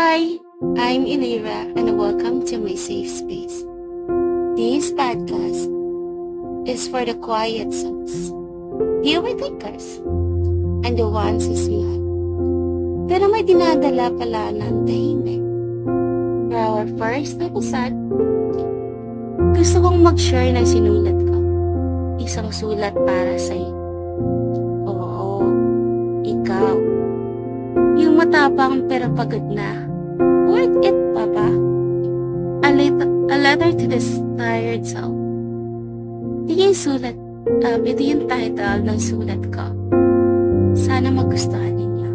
Hi, I'm Elira and welcome to my safe space. This podcast is for the quiet souls, the overthinkers, and the ones who smile. Pero may dinadala pala ng tahimik. For our first episode, gusto kong mag-share ng sinulat ko. Isang sulat para sa'yo. Oo, ikaw. Yung matapang pero pagod na. Worth it pa ba? A letter to this tired soul. Ito yung title ng sulat ko. Sana magustuhan ninyo.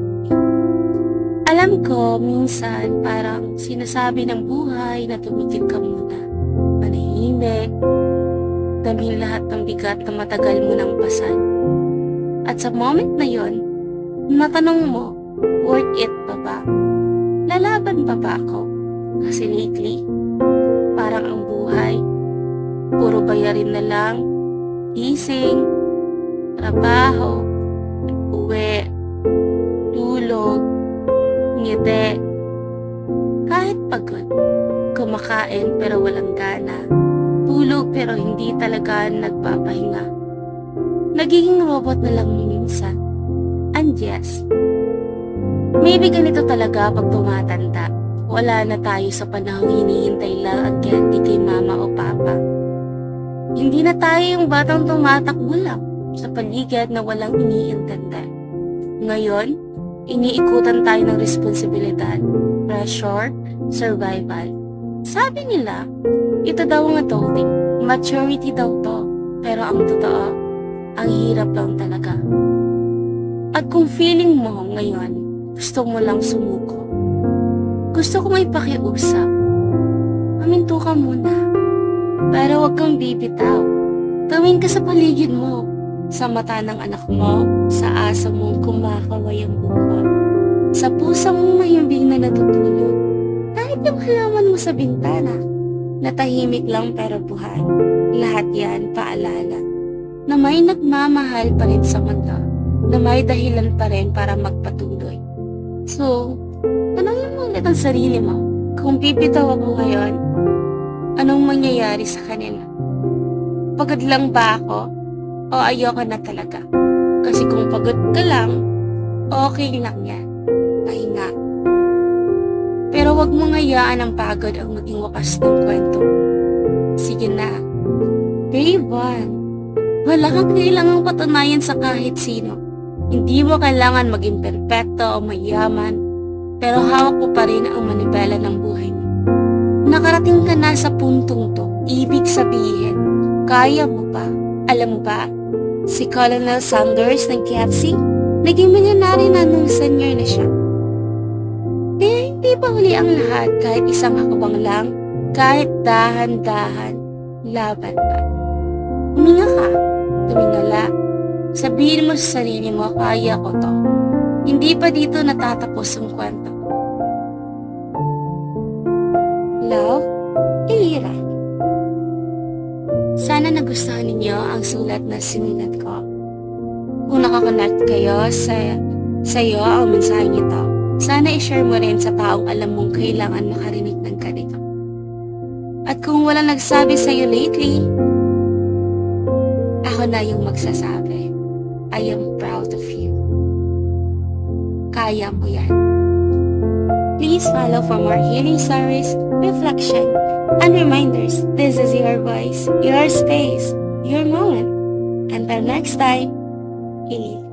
Alam ko, minsan parang sinasabi ng buhay na tumigil ka muna. Manahimik, damhin lahat ng bigat na matagal mo nang pasan. At sa moment na yon, matanong mo, worth it pa ba? Lalaban pa ba ako? Kasi lately, parang ang buhay, puro bayarin na lang, gising, trabaho, uwi, tulog, ngiti. Kahit pagod, kumakain pero walang gana, tulog pero hindi talaga nagpapahinga. Nagiging robot na lang minsan. And yes, maybe ganito talaga pag tumatanda. Wala na tayo sa panahong hinihintay lang ang candy kay mama o papa. Hindi na tayo yung batang tumatakbo lang sa paligid na walang iniintindi. Ngayon, iniikutan tayo ng responsibilidad, pressure, survival. Sabi nila, ito daw ang adulting, maturity daw to. Pero ang totoo, ang hirap lang talaga. At kung feeling mo ngayon, gusto mo lang sumuko, gusto ko may pakiusap, paminto ka muna. Pero huwag kang bibitaw. Tumingin ka sa paligid mo, sa mata ng anak mo, sa asa mong kumakaway ang bukod, sa pusa mong mahimbing na natutulog, kahit yung halaman mo sa bintana, natahimik lang pero buhay. Lahat yan paalala na may nagmamahal pa rin sa mundo, na may dahilan pa rin para magpatuloy. So, tanongin mo ulit ang sarili mo, kung bibitaw ako ngayon, anong mangyayari sa kanila? Pagod lang ba ako? O ayoko na talaga? Kasi kung pagod ka lang, okay lang yan. Pahinga. Pero wag mo ngayaan ang pagod ang maging wakas ng kwento. Sige na. Day 1. Wala kang kailangang patunayan sa kahit sino. Hindi mo kailangan maging perpekto o mayaman, pero hawak mo pa rin ang manibela ng buhay mo. Nakarating ka na sa puntong to, ibig sabihin, kaya mo pa. Alam mo ba, si Colonel Sanders ng KFC, naging milyonaryo na nung senior na siya. Kaya hindi pa huli ang lahat kahit isang hakbang lang, kahit dahan-dahan, laban pa. Huminga ka, tumingala. Sabihin mo sa sarili mo, kaya ko to. Hindi pa dito natatapos ang kwento. Love, Elira. Sana nagustuhan ninyo ang sulat na sinulat ko. Kung nakakonect kayo sa'yo ang mensahe nito, sana i-share mo rin sa taong alam mong kailangan makarinig ng ganito. At kung walang nagsabi sa'yo lately, ako na yung magsasabi. I am proud of you. Kaya mo yan. Please follow for more healing stories, reflection, and reminders. This is your voice, your space, your moment. Until next time, Elira.